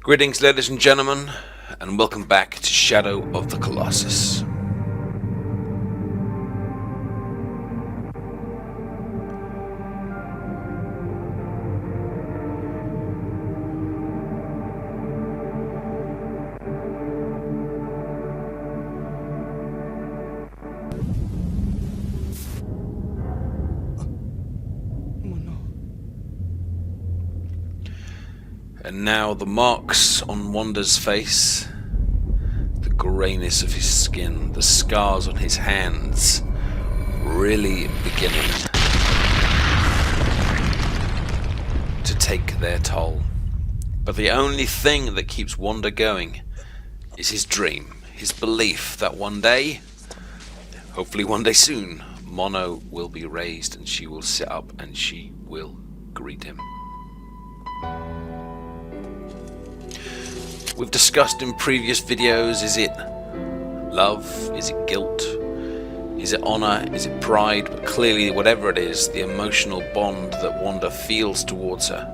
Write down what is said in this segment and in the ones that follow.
Greetings, ladies and gentlemen, and welcome back to Shadow of the Colossus. And now the marks on Wanda's face, the greyness of his skin, the scars on his hands, really beginning to take their toll. But the only thing that keeps Wanda going is his dream, his belief that one day, hopefully one day soon, Mono will be raised and she will sit up and she will greet him. We've discussed in previous videos, is it love, is it guilt, is it honor, is it pride? But clearly, whatever it is, the emotional bond that Wanda feels towards her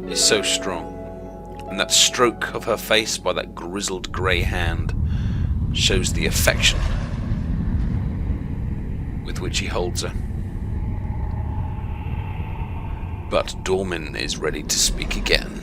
is so strong. And that stroke of her face by that grizzled grey hand shows the affection with which he holds her. But Dormin is ready to speak again.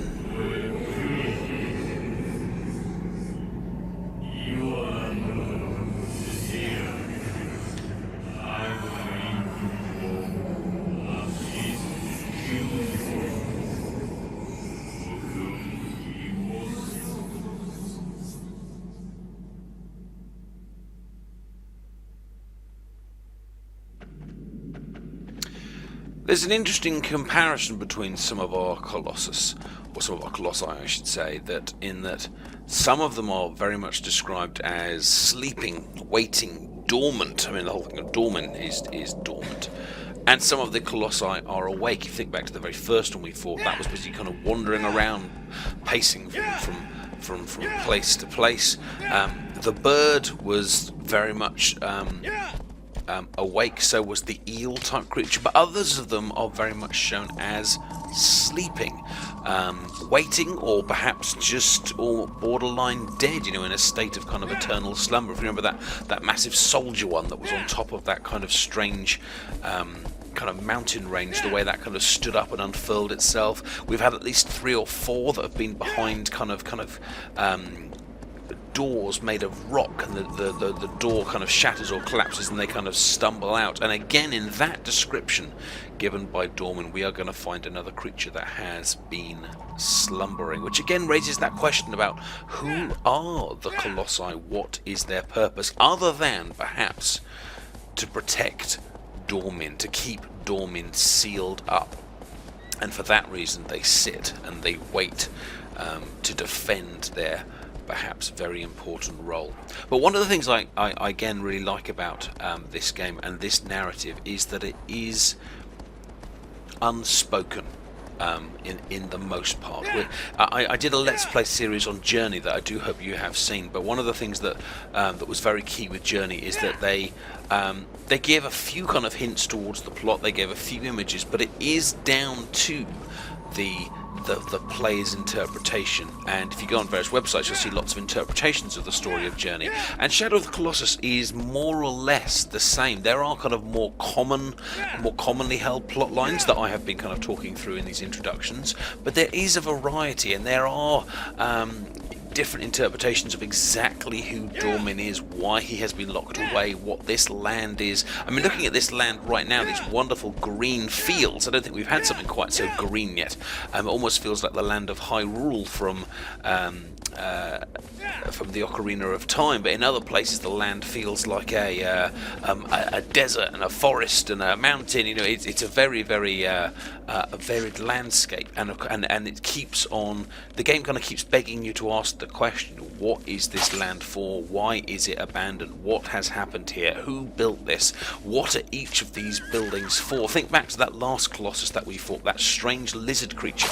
There's an interesting comparison between some of our Colossus, or some of our Colossi I should say, that some of them are very much described as sleeping, waiting, dormant. I mean, the whole thing of dormant is dormant. And some of the Colossi are awake. If you think back to the very first one we fought, that was basically kind of wandering around, pacing from place to place. The bird was very much awake, so was the eel type creature, but others of them are very much shown as sleeping, waiting, or perhaps just or borderline dead, in a state of kind of eternal slumber. If you remember that massive soldier one that was on top of that kind of strange kind of mountain range, the way that kind of stood up and unfurled itself. We've had at least 3 or 4 that have been behind kind of doors made of rock, and the door kind of shatters or collapses and they kind of stumble out. And again, in that description given by Dormin, we are going to find another creature that has been slumbering, which again raises that question about who are the Colossi, what is their purpose, other than perhaps to protect Dormin, to keep Dormin sealed up. And for that reason they sit and they wait to defend their perhaps very important role. But one of the things I again really like about this game and this narrative is that it is unspoken in the most part. I did a Let's Play series on Journey that I do hope you have seen, but one of the things that was very key with Journey is that they gave a few kind of hints towards the plot, they gave a few images, but it is down to the player's interpretation. And if you go on various websites, you'll see lots of interpretations of the story of Journey. And Shadow of the Colossus is more or less the same. There are kind of more commonly held plot lines that I have been kind of talking through in these introductions, but there is a variety, and there are different interpretations of exactly who Dormin is, why he has been locked away, what this land is. I mean, looking at this land right now, these wonderful green fields, I don't think we've had something quite so green yet. It almost feels like the land of Hyrule from the Ocarina of Time, but in other places the land feels like a desert and a forest and a mountain. It's a very, very varied landscape, and it keeps on. The game kind of keeps begging you to ask the question, what is this land for? Why is it abandoned? What has happened here? Who built this? What are each of these buildings for? Think back to that last Colossus that we fought, that strange lizard creature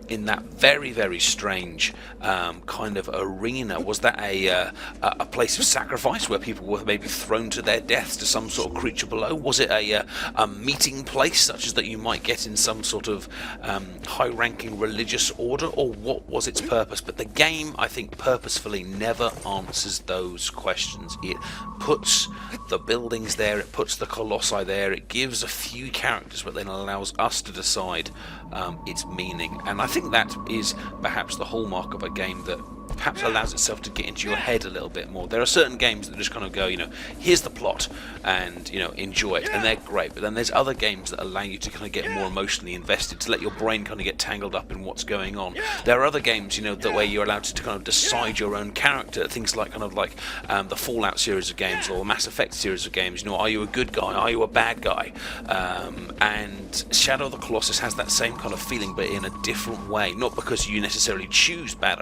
in that very, very strange kind of arena. Was that a place of sacrifice where people were maybe thrown to their deaths to some sort of creature below? Was it a meeting place such as that you might get in some sort of high-ranking religious order, or what was its purpose? But the game, I think, purposefully never answers those questions. It puts the buildings there, it puts the colossi there, it gives a few characters, but then allows us to decide its meaning. And I think that is perhaps the hallmark of a game that perhaps allows itself to get into your head a little bit more. There are certain games that just kind of go, here's the plot, and enjoy it, and they're great. But then there's other games that allow you to kind of get more emotionally invested, to let your brain kind of get tangled up in what's going on. There are other games, that where you're allowed to kind of decide your own character. Things like the Fallout series of games or the Mass Effect series of games. Are you a good guy? Are you a bad guy? And Shadow of the Colossus has that same kind of feeling, but in a different way. Not because you necessarily choose bad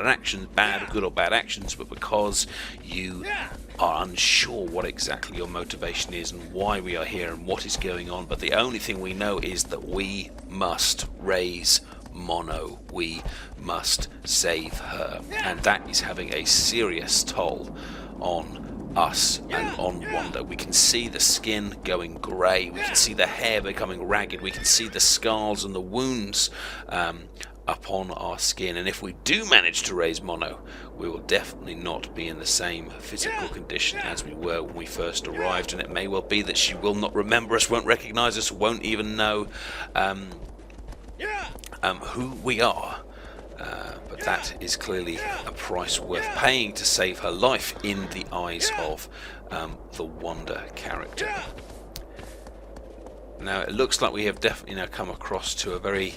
good or bad actions, but because you are unsure what exactly your motivation is and why we are here and what is going on. But the only thing we know is that we must raise Mono. We must save her, and that is having a serious toll on us and on Wanda. We can see the skin going grey, we can see the hair becoming ragged, we can see the scars and the wounds upon our skin, and if we do manage to raise Mono, we will definitely not be in the same physical condition as we were when we first arrived, and it may well be that she will not remember us, won't recognise us, won't even know who we are. But that is clearly a price worth paying to save her life in the eyes of the Wanda character. Now it looks like we have definitely now come across to a very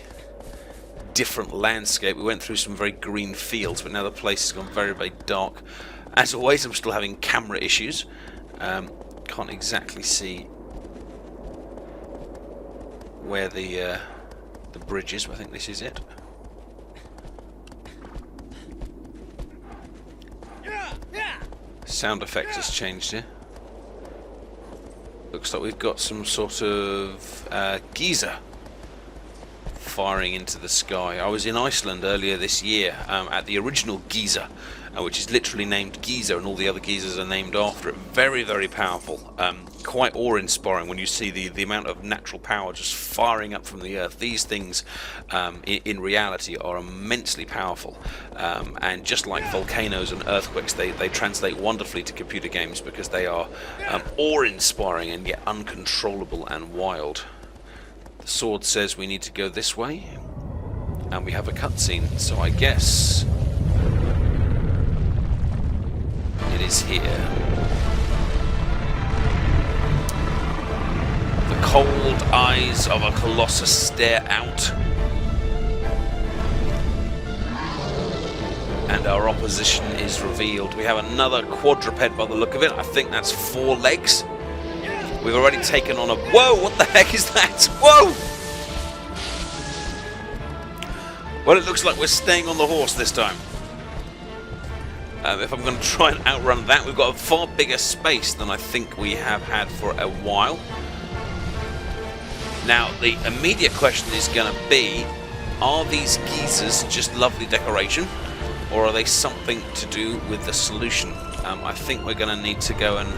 different landscape. We went through some very green fields, but now the place has gone very, very dark. As always, I'm still having camera issues. Can't exactly see where the bridge is, but I think this is it. Sound effect has changed here. Looks like we've got some sort of geyser firing into the sky. I was in Iceland earlier this year at the original geyser, which is literally named Giza, and all the other geysers are named after it. Very, very powerful. Quite awe-inspiring when you see the amount of natural power just firing up from the earth. These things in reality are immensely powerful, and just like volcanoes and earthquakes, they translate wonderfully to computer games because they are awe-inspiring and yet uncontrollable and wild. The sword says we need to go this way, and we have a cutscene, so I guess it is here. The cold eyes of a Colossus stare out, and our opposition is revealed. We have another quadruped by the look of it. I think that's 4 legs. We've already taken on a... Whoa, what the heck is that? Whoa! Well, it looks like we're staying on the horse this time. If I'm going to try and outrun that, we've got a far bigger space than I think we have had for a while. Now, the immediate question is going to be, are these geysers just lovely decoration, or are they something to do with the solution? I think we're going to need to go and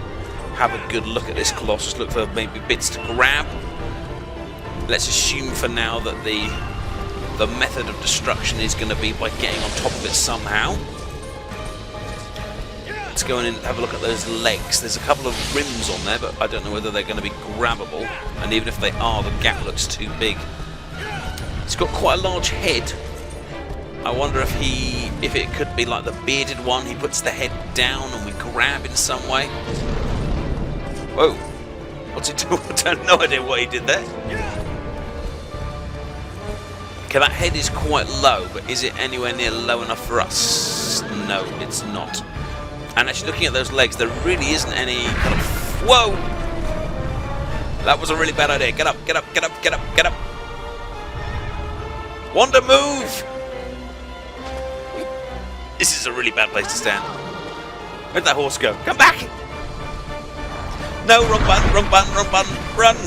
have a good look at this Colossus, look for maybe bits to grab. Let's assume for now that the method of destruction is going to be by getting on top of it somehow. Let's go in and have a look at those legs. There's a couple of rims on there, but I don't know whether they're going to be grabbable, and even if they are, the gap looks too big. It's got quite a large head. I wonder if it could be like the bearded one. He puts the head down and we grab in some way. Whoa, what's he doing? I have no idea what he did there. Okay, that head is quite low, but is it anywhere near low enough for us? No, it's not. And actually looking at those legs, there really isn't any kind of... Whoa! That was a really bad idea. Get up, get up, get up, get up, get up. Wanda, move! This is a really bad place to stand. Where'd that horse go? Come back! No, wrong button, wrong button, wrong button. Run!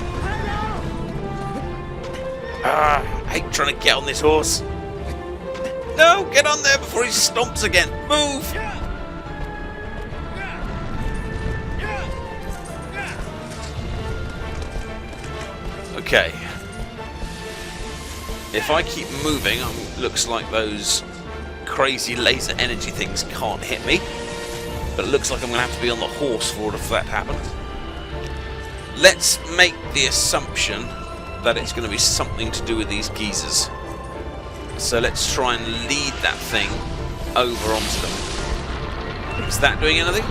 I hate trying to get on this horse. No, get on there before he stomps again. Move! Okay. If I keep moving, looks like those crazy laser energy things can't hit me. But it looks like I'm going to have to be on the horse for that to happen. Let's make the assumption that it's going to be something to do with these geezers. So let's try and lead that thing over onto them. Is that doing anything?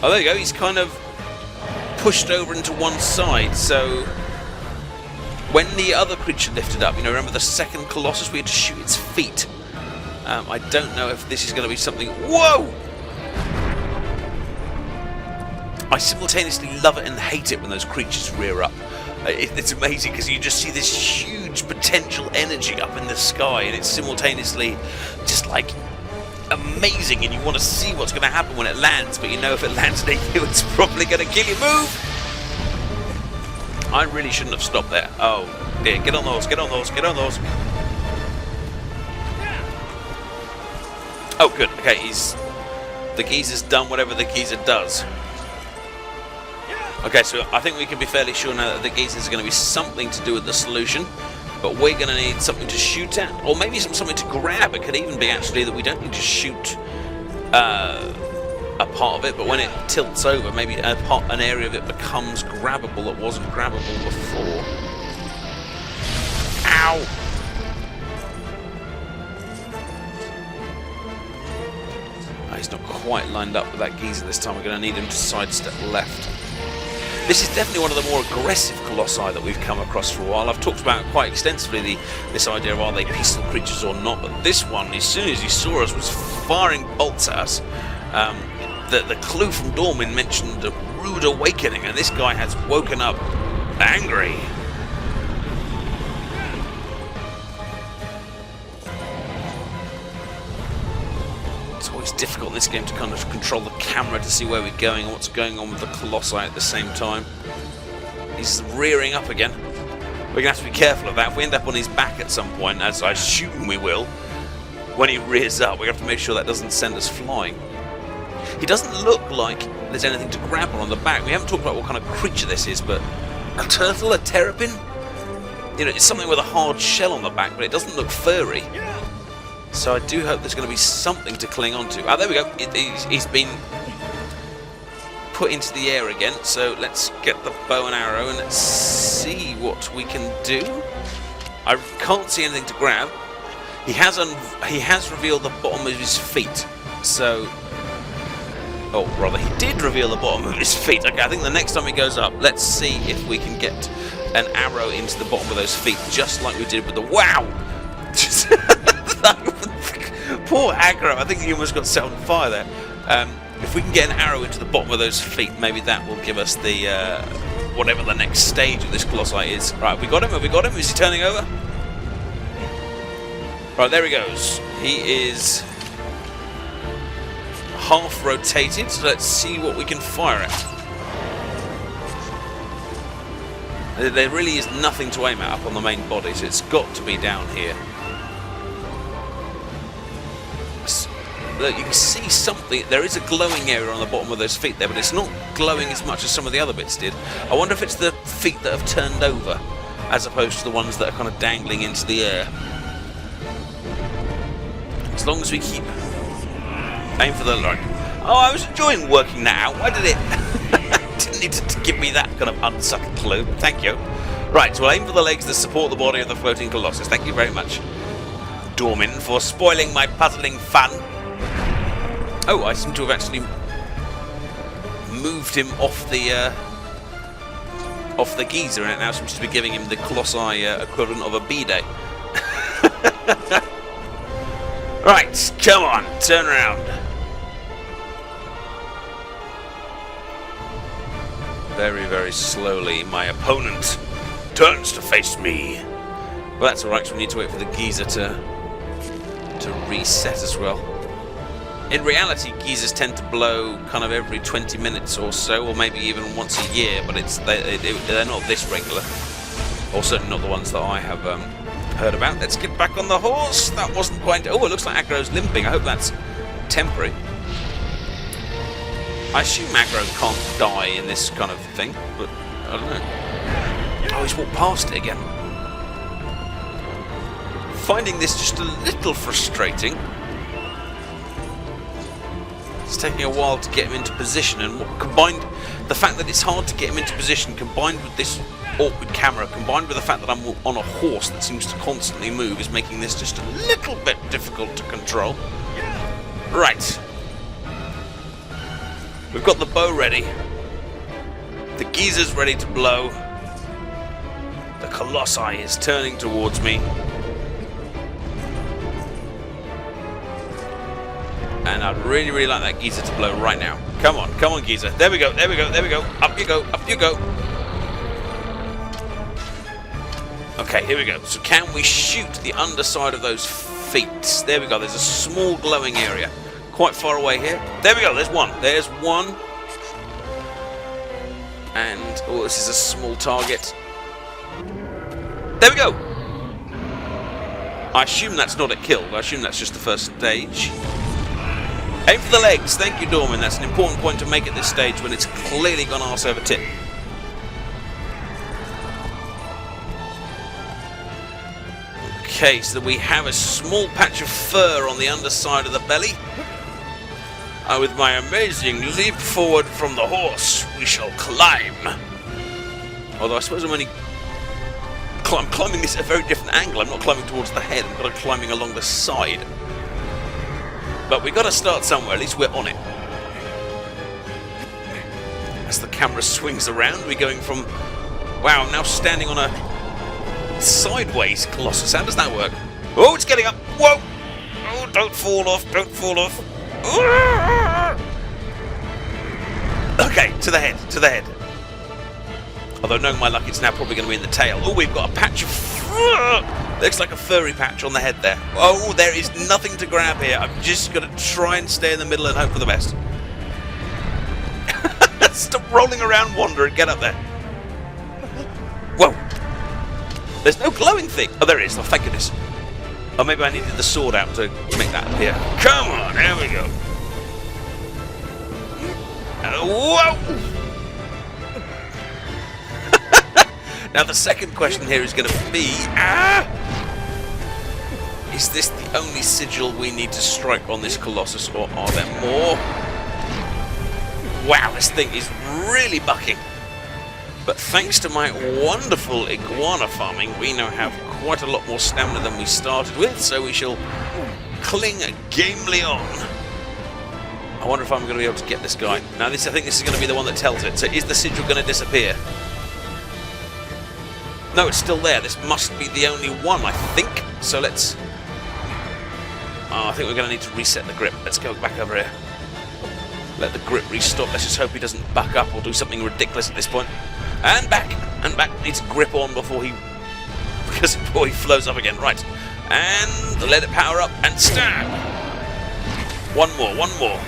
Oh, there you go. He's kind of pushed over into one side. So when the other creature lifted up, you know, remember the second Colossus? We had to shoot its feet. I don't know if this is going to be something... Whoa! I simultaneously love it and hate it when those creatures rear up. It's amazing because you just see this huge potential energy up in the sky, and it's simultaneously just like amazing, and you want to see what's going to happen when it lands, but you know if it lands near you, it's probably going to kill you. Move! I really shouldn't have stopped there. Oh dear, get on the horse, get on the horse, get on the horse. Oh good, okay, the geezer's done whatever the geezer does. Okay, so I think we can be fairly sure now that the geezers are going to be something to do with the solution, but we're going to need something to shoot at, or maybe something to grab. It could even be actually that we don't need to shoot a part of it, but when it tilts over, maybe an area of it becomes grabbable that wasn't grabbable before. Ow! Oh, he's not quite lined up with that geezer this time. We're going to need him to sidestep left. This is definitely one of the more aggressive colossi that we've come across for a while. I've talked about quite extensively this idea of are they peaceful creatures or not, but this one, as soon as he saw us, was firing bolts at us. The clue from Dormin mentioned a rude awakening, and this guy has woken up angry. It's always difficult in this game to kind of control the camera to see where we're going and what's going on with the Colossi at the same time. He's rearing up again. We're going to have to be careful of that. If we end up on his back at some point, as I assume we will, when he rears up, we have to make sure that doesn't send us flying. He doesn't look like there's anything to grab on the back. We haven't talked about what kind of creature this is, but a turtle, a terrapin? You know, it's something with a hard shell on the back, but it doesn't look furry. So I do hope there's going to be something to cling on to. Ah, there we go. He's been put into the air again. So let's get the bow and arrow and let's see what we can do. I can't see anything to grab. He has revealed the bottom of his feet. So, oh, rather, he did reveal the bottom of his feet. Okay, I think the next time he goes up, let's see if we can get an arrow into the bottom of those feet, just like we did with the... Wow! Poor aggro, I think he almost got set on fire there. If we can get an arrow into the bottom of those feet, maybe that will give us the whatever the next stage of this Colossi is. Right, we got him, have we got him? Is he turning over? Right, there he goes. He is half rotated, so let's see what we can fire at. There really is nothing to aim at up on the main body, so it's got to be down here. Look, you can see something. There is a glowing area on the bottom of those feet there, but it's not glowing as much as some of the other bits did. I wonder if it's the feet that have turned over, as opposed to the ones that are kind of dangling into the air. As long as we keep aim for the line. Oh, I was enjoying working that out. Why did it? Didn't need to give me that kind of unsubtle clue. Thank you. Right, so we'll aim for the legs that support the body of the floating Colossus. Thank you very much, Dormin, for spoiling my puzzling fun. Oh, I seem to have actually moved him off the geezer, and it now seems to be giving him the Colossi equivalent of a B-day. Right, come on, turn around. Very, very slowly, my opponent turns to face me. Well, that's alright, so we need to wait for the geezer to to reset as well. In reality, geysers tend to blow kind of every 20 minutes or so, or maybe even once a year, but they're not this regular. Or certainly not the ones that I have heard about. Let's get back on the horse. That wasn't quite... Oh, it looks like Agro's limping. I hope that's temporary. I assume Agro can't die in this kind of thing, but I don't know. Oh, he's walked past it again. Finding this just a little frustrating. It's taking a while to get him into position, and combined the fact that it's hard to get him into position, combined with this awkward camera, combined with the fact that I'm on a horse that seems to constantly move, is making this just a little bit difficult to control. Right. We've got the bow ready. The geezer's ready to blow. The Colossi is turning towards me. And I'd really, really like that geezer to blow right now. Come on, geezer. There we go, there we go, there we go. Up you go, up you go. Okay, here we go. So can we shoot the underside of those feet? There we go. There's a small glowing area. Quite far away here. There we go, there's one. There's one. And, oh, this is a small target. There we go. I assume that's not a kill. I assume that's just the first stage. Aim for the legs. Thank you, Dorman. That's an important point to make at this stage when it's clearly gone arse over tit. Okay, so we have a small patch of fur on the underside of the belly. With my amazing leap forward from the horse, we shall climb. Although I suppose I'm only climbing this at a very different angle. I'm not climbing towards the head, I'm kind of climbing along the side. But we've got to start somewhere, at least we're on it. As the camera swings around, we're going from... Wow, I'm now standing on a sideways Colossus. How does that work? Oh, it's getting up! Whoa! Oh, don't fall off, don't fall off. Okay, to the head, to the head. Although knowing my luck, it's now probably going to be in the tail. Oh, we've got a patch of fur. Looks like a furry patch on the head there. Oh, there is nothing to grab here. I'm just going to try and stay in the middle and hope for the best. Stop rolling around, wander, and get up there. Whoa. There's no glowing thing. Oh, there is. Oh, thank goodness. Oh, maybe I needed the sword out to make that appear. Come on, there we go. Whoa! Now the second question here is going to be... is this the only sigil we need to strike on this Colossus, or are there more? Wow, this thing is really bucking. But thanks to my wonderful iguana farming, we now have quite a lot more stamina than we started with, so we shall cling gamely on. I wonder if I'm going to be able to get this guy. Now, I think this is going to be the one that tells it. So is the sigil going to disappear? No, it's still there. This must be the only one, I think. So let's... Oh, I think we're going to need to reset the grip. Let's go back over here. Let the grip restop. Let's just hope he doesn't buck up or do something ridiculous at this point. And back. And back. Needs grip on before he... before he flows up again. Right. And let it power up and stab. One more. One more.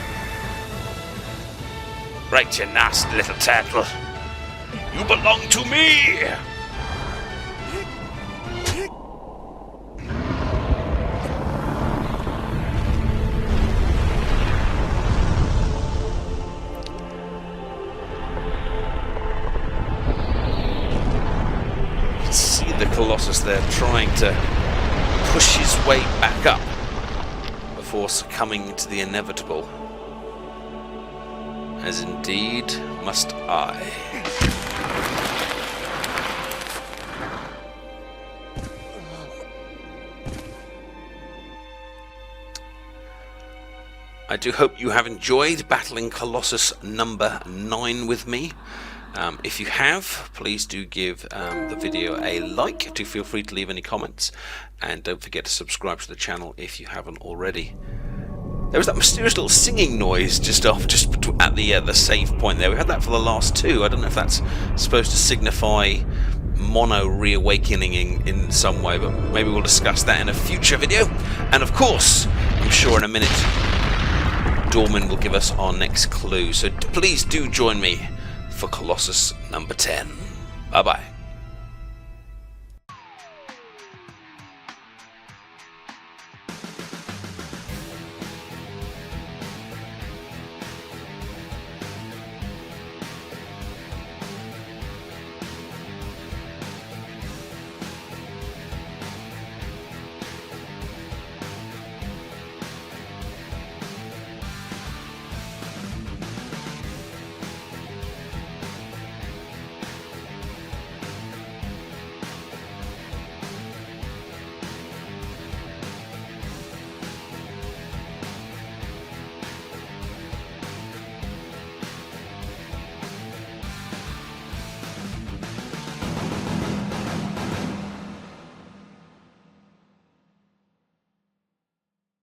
Right, you nasty little turtle. You belong to me! See the Colossus there trying to push his way back up before succumbing to the inevitable. As indeed must I. I do hope you have enjoyed battling Colossus number 9 with me. If you have, please do give the video a like. Do feel free to leave any comments, and don't forget to subscribe to the channel if you haven't already. There was that mysterious little singing noise just at the save point there. We had that for the last two. I don't know if that's supposed to signify mono reawakening in some way, but maybe we'll discuss that in a future video. And of course, I'm sure in a minute Dorman will give us our next clue, so please do join me for Colossus number 10. Bye bye.